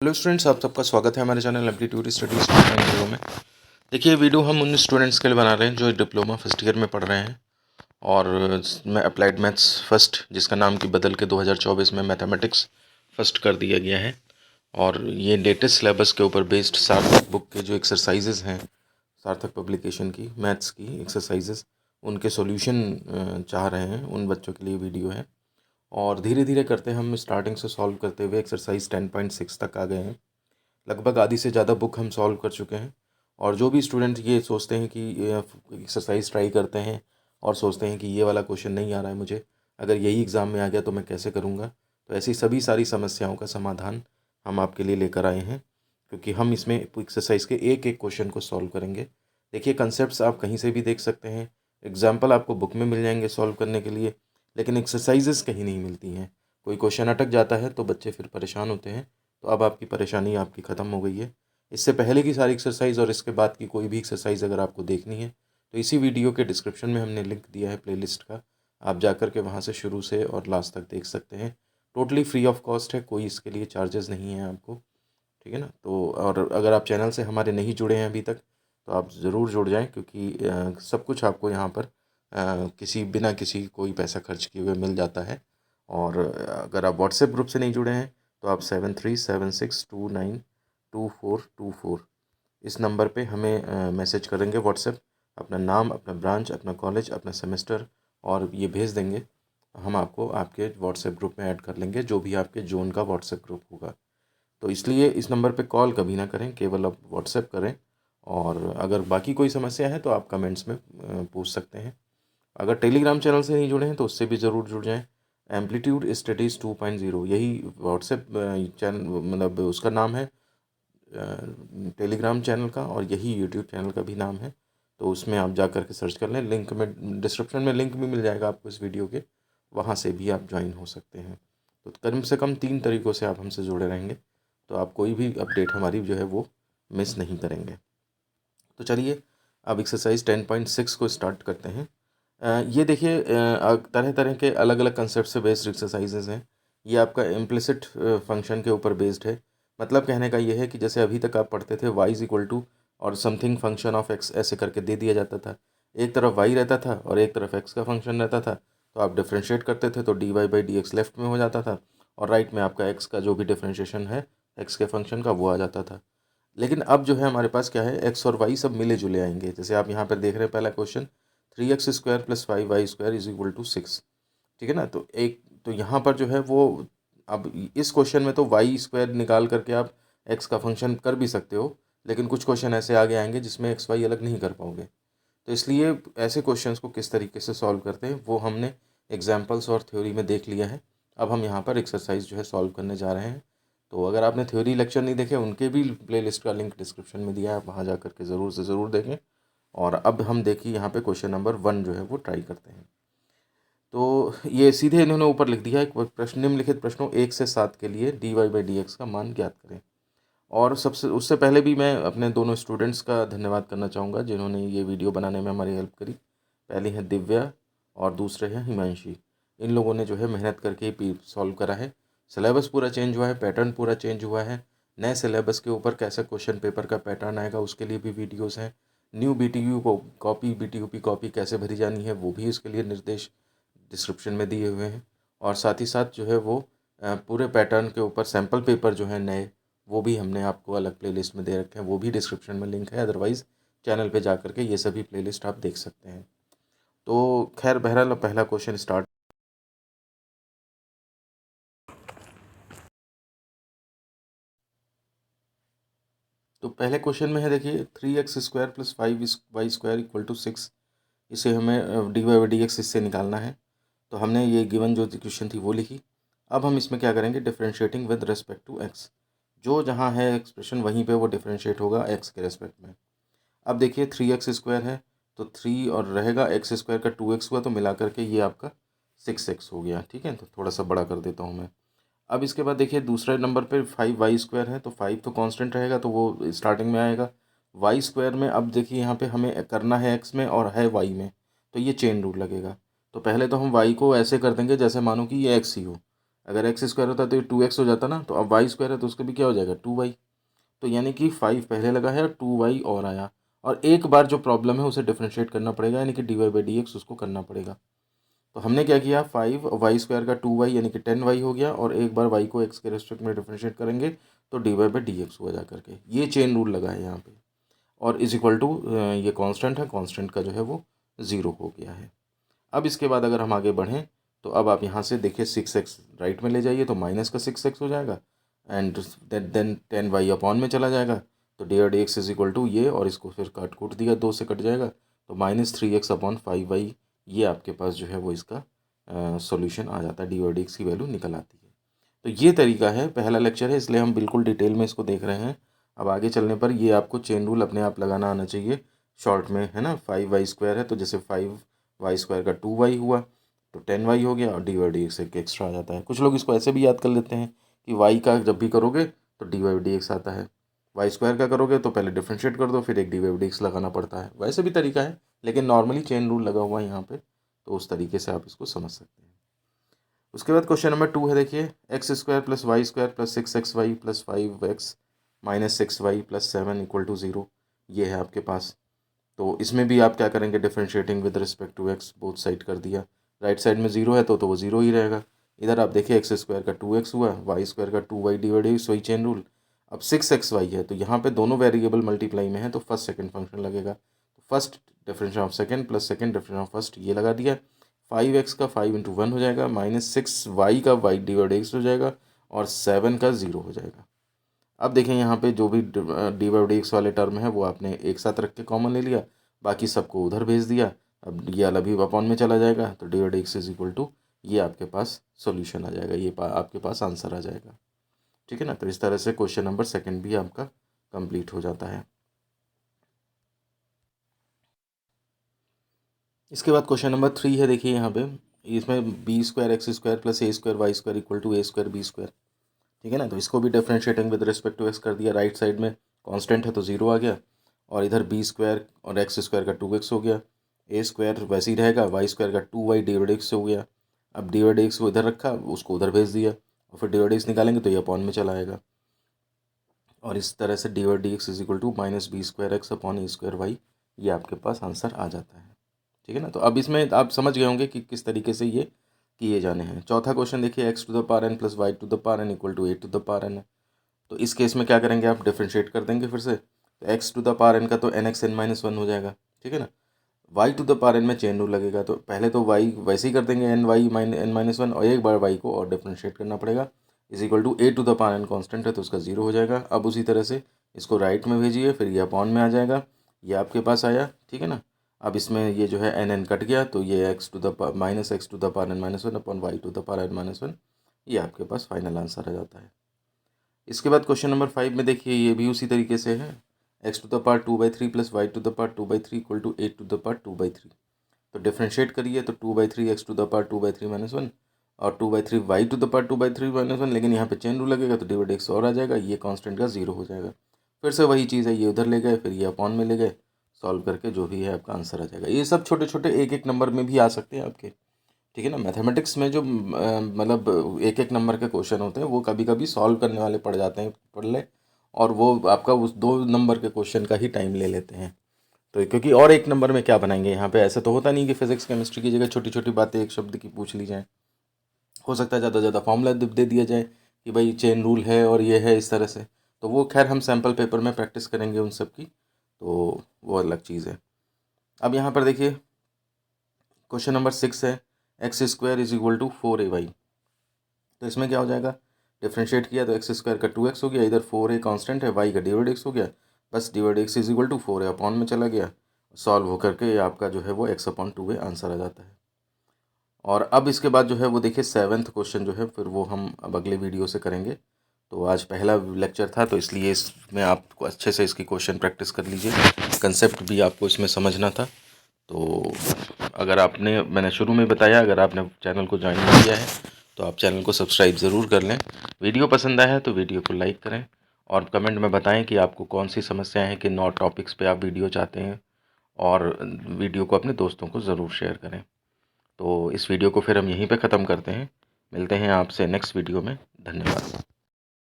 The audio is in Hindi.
हेलो स्टूडेंट्स, आप सबका स्वागत है हमारे चैनल एम्पलीट्यूड स्टडीज़ 2.0 में। देखिए, वीडियो हम उन स्टूडेंट्स के लिए बना रहे हैं जो डिप्लोमा फर्स्ट ईयर में पढ़ रहे हैं और मैं अप्लाइड मैथ्स फर्स्ट, जिसका नाम की बदल के 2024 में मैथमेटिक्स फर्स्ट कर दिया गया है। और ये लेटेस्ट सिलेबस के ऊपर बेस्ड सार्थक बुक के जो एक्सरसाइजेज़ हैं, सार्थक पब्लिकेशन की मैथ्स की एक्सरसाइजेज़, उनके सॉल्यूशन चाह रहे हैं, उन बच्चों के लिए वीडियो है। और धीरे धीरे करते हम स्टार्टिंग से सॉल्व करते हुए एक्सरसाइज 10.6 तक आ गए हैं। लगभग आधी से ज़्यादा बुक हम सॉल्व कर चुके हैं। और जो भी स्टूडेंट ये सोचते हैं कि एक्सरसाइज ट्राई करते हैं और सोचते हैं कि ये वाला क्वेश्चन नहीं आ रहा है मुझे, अगर यही एग्ज़ाम में आ गया तो मैं कैसे करूँगा, तो ऐसी सभी सारी समस्याओं का समाधान हम आपके लिए लेकर आए हैं, क्योंकि हम इसमें एक्सरसाइज के एक एक क्वेश्चन को सॉल्व करेंगे। देखिए, कंसेप्ट्स आप कहीं से भी देख सकते हैं, एग्जाम्पल आपको बुक में मिल जाएंगे सॉल्व करने के लिए, लेकिन एक्सरसाइजेस कहीं नहीं मिलती हैं। कोई क्वेश्चन अटक जाता है तो बच्चे फिर परेशान होते हैं। तो अब आपकी परेशानी आपकी ख़त्म हो गई है। इससे पहले की सारी एक्सरसाइज और इसके बाद की कोई भी एक्सरसाइज अगर आपको देखनी है तो इसी वीडियो के डिस्क्रिप्शन में हमने लिंक दिया है प्लेलिस्ट का, आप जाकर के वहाँ से शुरू से और लास्ट तक देख सकते हैं। टोटली फ्री ऑफ कॉस्ट है, कोई इसके लिए चार्जेस नहीं है आपको, ठीक है ना। तो और अगर आप चैनल से हमारे नहीं जुड़े हैं अभी तक तो आप ज़रूर जुड़ जाएं, क्योंकि सब कुछ आपको यहाँ पर बिना किसी कोई पैसा खर्च किए हुए मिल जाता है। और अगर आप व्हाट्सएप ग्रुप से नहीं जुड़े हैं तो आप 7376292424 इस नंबर पे हमें मैसेज करेंगे व्हाट्सएप, अपना नाम, अपना ब्रांच, अपना कॉलेज, अपना सेमेस्टर और ये भेज देंगे। हम आपको आपके व्हाट्सएप ग्रुप में ऐड कर लेंगे, जो भी आपके जोन का व्हाट्सएप ग्रुप होगा। तो इसलिए इस नंबर पे कॉल कभी ना करें, केवल आप व्हाट्सएप करें। और अगर बाकी कोई समस्या है तो आप कमेंट्स में पूछ सकते हैं। अगर टेलीग्राम चैनल से नहीं जुड़े हैं तो उससे भी ज़रूर जुड़ जाएं। एम्पलीट्यूड स्टडीज़ 2.0 यही व्हाट्सएप चैनल, मतलब उसका नाम है टेलीग्राम चैनल का, और यही यूट्यूब चैनल का भी नाम है। तो उसमें आप जा कर के सर्च कर लें, लिंक में डिस्क्रिप्शन में लिंक भी मिल जाएगा आपको इस वीडियो के, वहाँ से भी आप ज्वाइन हो सकते हैं। तो कम से कम 3 तरीक़ों से आप हमसे जुड़े रहेंगे तो आप कोई भी अपडेट हमारी जो है वो मिस नहीं करेंगे। तो चलिए अब एक्सरसाइज 10.6 को स्टार्ट करते हैं। ये देखिए, तरह तरह के अलग अलग कंसेप्ट से बेस्ड एक्सरसाइजेज हैं। ये आपका इम्प्लिसिट फंक्शन के ऊपर बेस्ड है। मतलब कहने का ये है कि जैसे अभी तक आप पढ़ते थे y इज इक्वल टू और समथिंग फंक्शन ऑफ x, ऐसे करके दे दिया जाता था। एक तरफ y रहता था और एक तरफ x का फंक्शन रहता था, तो आप डिफ्रेंशिएट करते थे तो dy/dx लेफ्ट में हो जाता था और राइट में आपका x का जो भी डिफ्रेंशिएशन है x के फंक्शन का वो आ जाता था। लेकिन अब जो है हमारे पास क्या है, x और y सब मिले जुले आएंगे। जैसे आप यहाँ पर देख रहे हैं पहला question, 3x² + 5y² is equal to 6, ठीक है ना। तो यहाँ पर जो है वो, अब इस क्वेश्चन में तो y² निकाल करके आप x का फंक्शन कर भी सकते हो, लेकिन कुछ क्वेश्चन ऐसे आगे आएंगे जिसमें x y अलग नहीं कर पाओगे। तो इसलिए ऐसे क्वेश्चंस को किस तरीके से सॉल्व करते हैं वो हमने एग्जाम्पल्स और थ्योरी में देख लिया है। अब हम यहाँ पर एक्सरसाइज जो है सॉल्व करने जा रहे हैं। तो अगर आपने थ्योरी लेक्चर नहीं देखे, उनके भी प्लेलिस्ट का लिंक डिस्क्रिप्शन में दिया है, आप वहाँ जा करके ज़रूर से ज़रूर देखें। और अब हम देखिए यहाँ पे क्वेश्चन नंबर 1 जो है वो ट्राई करते हैं। तो ये सीधे इन्होंने ऊपर लिख दिया है, प्रश्न निम्नलिखित प्रश्नों 1 से 7 के लिए dy/dx का मान ज्ञात करें। और सबसे उससे पहले भी मैं अपने दोनों स्टूडेंट्स का धन्यवाद करना चाहूँगा जिन्होंने ये वीडियो बनाने में हमारी हेल्प करी। पहली है दिव्या और दूसरे हैं हिमांशी। इन लोगों ने जो है मेहनत करके ही सॉल्व करा है। सिलेबस पूरा चेंज हुआ है, पैटर्न पूरा चेंज हुआ है। नए सिलेबस के ऊपर कैसे क्वेश्चन पेपर का पैटर्न आएगा उसके लिए भी वीडियोज़ हैं। न्यू BTU को कॉपी, BTUP कॉपी कैसे भरी जानी है वो भी इसके लिए निर्देश डिस्क्रिप्शन में दिए हुए हैं। और साथ ही साथ जो है वो पूरे पैटर्न के ऊपर सैम्पल पेपर जो है नए, वो भी हमने आपको अलग प्लेलिस्ट में दे रखे हैं, वो भी डिस्क्रिप्शन में लिंक है। अदरवाइज़ चैनल पे जा कर के ये सभी प्लेलिस्ट आप देख सकते हैं। तो खैर, बहरहाल पहला क्वेश्चन स्टार्ट। तो पहले क्वेश्चन में है, देखिए 3x² + 5y² इक्वल टू 6। इसे हमें dy/dx इससे निकालना है। तो हमने ये गिवन जो क्वेश्चन थी वो लिखी। अब हम इसमें क्या करेंगे, differentiating with respect to x। जो जहाँ है एक्सप्रेशन वहीं पे वो डिफरेंशिएट होगा x के रेस्पेक्ट में। अब देखिए 3x² है तो 3 और रहेगा, x² का 2x हुआ तो मिला करके ये आपका 6x हो गया, ठीक है। तो थोड़ा सा बड़ा कर देता हूँ मैं। अब इसके बाद देखिए दूसरे नंबर पे 5y² है, तो 5 तो कांस्टेंट रहेगा तो वो स्टार्टिंग में आएगा। y² में अब देखिए यहाँ पे हमें करना है x में और है y में, तो ये चेन रूल लगेगा। तो पहले तो हम y को ऐसे कर देंगे जैसे मानो कि ये x ही हो। अगर एक्स स्क्वायर होता तो ये 2x हो जाता ना, तो अब वाई स्क्वायर है तो उसका भी क्या हो जाएगा 2y। तो यानी कि 5 पहले लगा है और 2y और आया, और एक बार जो प्रॉब्लम है उसे डिफ्रेंशिएट करना पड़ेगा, यानी कि dy/dx उसको करना पड़ेगा। तो हमने क्या किया, 5 वाई स्क्वायर का 2y यानी कि 10y हो गया, और एक बार y को x के रेस्पेक्ट में डिफ्रेंशिएट करेंगे तो dy/dx हुआ जा करके, ये चेन रूल लगा है यहाँ पे। और इज इक्वल टू ये कांस्टेंट है, कांस्टेंट का जो है वो 0 हो गया है। अब इसके बाद अगर हम आगे बढ़ें तो अब आप यहाँ से देखिए 6x राइट में ले जाइए तो माइनस का 6x हो जाएगा, एंड देन 10y अपॉन में चला जाएगा, तो dy/dx इज इक्वल टू ये, और इसको फिर काट कूट दिया, 2 से कट जाएगा, तो -3x अपॉन 5y, ये आपके पास जो है वो इसका सॉल्यूशन आ जाता है, dy/dx की वैल्यू निकल आती है। तो ये तरीका है, पहला लेक्चर है इसलिए हम बिल्कुल डिटेल में इसको देख रहे हैं। अब आगे चलने पर ये आपको चेन रूल अपने आप लगाना आना चाहिए शॉर्ट में, है ना। 5y स्क्वायर है तो जैसे 5y स्क्वायर का 2y हुआ तो 10y हो गया, और dy/dx एक एक्स्ट्रा आ जाता है। कुछ लोग इसको ऐसे भी याद कर लेते हैं कि y का जब भी करोगे तो dy/dx आता है, वाई स्क्वायर का करोगे तो पहले डिफ्रेंशिएट कर दो फिर एक dy/dx लगाना पड़ता है। वैसे भी तरीका है, लेकिन नॉर्मली चेन रूल लगा हुआ है यहाँ पे, तो उस तरीके से आप इसको समझ सकते हैं। उसके बाद क्वेश्चन नंबर 2 है, देखिए x² + y² + 6xy + 5x - 6y + 7 = 0, ये है आपके पास। तो इसमें भी आप क्या करेंगे, differentiating with respect to x, both side कर दिया। राइट साइड में 0 है तो वो 0 ही रहेगा। इधर आप देखिए x² का 2x हुआ, y² का 2y dy/dx, वही चेन रूल। अब 6xy है तो यहाँ पे दोनों वेरिएबल मल्टीप्लाई में है तो फर्स्ट सेकंड फंक्शन लगेगा, तो first differential of second plus second differential of first, ये लगा दिया। 5x का 5 × 1 हो जाएगा, -6y का y dy/dx हो जाएगा, और 7 का 0 हो जाएगा। अब देखें यहाँ पे जो भी dy/dx वाले टर्म है वो आपने एक साथ रख के कॉमन ले लिया, बाकी सबको उधर भेज दिया। अब ये वाला भी अपॉन में चला जाएगा, तो dy/dx इज इक्वल टू ये आपके पास सॉल्यूशन आ जाएगा, ये आपके पास आंसर आ जाएगा। ठीक है ना। तो इस तरह से क्वेश्चन नंबर 2 भी आपका कंप्लीट हो जाता है। इसके बाद क्वेश्चन नंबर 3 है, देखिए यहाँ पे, इसमें b² x² + a² y² = a² b²। ठीक है ना। तो इसको भी differentiating with respect to x कर दिया, राइट साइड में कांस्टेंट है तो 0 आ गया, और इधर b² और x² का 2x हो गया, a² वैसे ही रहेगा, y² का 2y dy/dx हो गया। अब dy/dx को इधर रखा, उसको उधर भेज दिया, और फिर dy/dx निकालेंगे तो ये अपॉन में चला आएगा, और इस तरह से dy/dx is equal to -b² x upon a² y, ये आपके पास आंसर आ जाता है। ठीक है ना। तो अब इसमें आप समझ गए होंगे कि किस तरीके से ये किए जाने हैं। चौथा क्वेश्चन देखिए, x⁴ + y⁴ = a⁴ है। तो इस केस में क्या करेंगे, आप डिफरेंशिएट कर देंगे फिर से, तो x⁴ का तो nxn-1 हो जाएगा। ठीक है ना। y⁴ में चेन रूल लगेगा, तो पहले तो y वैसे ही कर देंगे n-1, और एक बार y को और डिफरेंशिएट करना पड़ेगा, is equal to a⁴ constant है तो उसका 0 हो जाएगा। अब उसी तरह से इसको राइट में भेजिए, फिर ये अपॉन में आ जाएगा, ये आपके पास आया। ठीक है ना। अब इसमें ये जो है n कट गया, तो ये x⁴ -x⁴n-1 अपॉन y⁴n-1, ये आपके पास फाइनल आंसर आ जाता है। इसके बाद क्वेश्चन नंबर 5 में देखिए, ये भी उसी तरीके से है, x⁴ 2/3 + y⁴ 2/3 = a⁴ तो डिफरेंशिएट करिए, तो 2/3 x⁴ 2/3 - 1 और 2/3 y⁴ 2/3 - 1, लेकिन यहाँ पे चेन रूल लगेगा तो dy/dx और आ जाएगा, ये कांस्टेंट का 0 हो जाएगा। फिर से वही चीज़ है, ये उधर ले गए, फिर ये अपॉन में ले गए, सॉल्व करके जो भी है आपका आंसर आ जाएगा। ये सब छोटे छोटे एक एक नंबर में भी आ सकते हैं आपके। ठीक है ना। मैथमेटिक्स में जो मतलब एक एक नंबर के क्वेश्चन होते हैं वो कभी कभी सॉल्व करने वाले पड़ जाते हैं, पढ़ ले, और वो आपका उस 2 नंबर के क्वेश्चन का ही टाइम ले लेते हैं। तो क्योंकि और एक नंबर में क्या बनाएंगे, यहाँ पे ऐसा तो होता नहीं कि फिजिक्स केमिस्ट्री की जगह छोटी छोटी बातें एक शब्द की पूछ ली जाए। हो सकता है ज़्यादा से ज़्यादा फॉर्मूला दे दिया जाए कि भाई चेन रूल है और ये है इस तरह से, तो वो खैर हम सैम्पल पेपर में प्रैक्टिस करेंगे उन सब की, तो वो अलग चीज़ है। अब यहाँ पर देखिए क्वेश्चन नंबर 6 है, x² = 4ay। तो इसमें क्या हो जाएगा, डिफरेंशिएट किया तो x² का 2x हो गया, इधर 4a कांस्टेंट है, y का dy/dx हो गया, बस dy/dx = 4a अपॉन में चला गया, सॉल्व होकर के ये आपका जो है वो x/2a आंसर आ जाता है। और अब इसके बाद जो है वो देखिए 7th क्वेश्चन जो है फिर वो हम अब अगले वीडियो से करेंगे। तो आज पहला लेक्चर था तो इसलिए इसमें आपको अच्छे से इसकी क्वेश्चन प्रैक्टिस कर लीजिए, कंसेप्ट भी आपको इसमें समझना था। तो अगर आपने, मैंने शुरू में बताया, अगर आपने चैनल को ज्वाइन नहीं किया है तो आप चैनल को सब्सक्राइब ज़रूर कर लें। वीडियो पसंद आया है तो वीडियो को लाइक करें, और कमेंट में बताएं कि आपको कौन सी समस्याएं हैं, कि नौ टॉपिक्स पे आप वीडियो चाहते हैं, और वीडियो को अपने दोस्तों को ज़रूर शेयर करें। तो इस वीडियो को फिर हम यहीं पे ख़त्म करते हैं। मिलते हैं आपसे नेक्स्ट वीडियो में। धन्यवाद।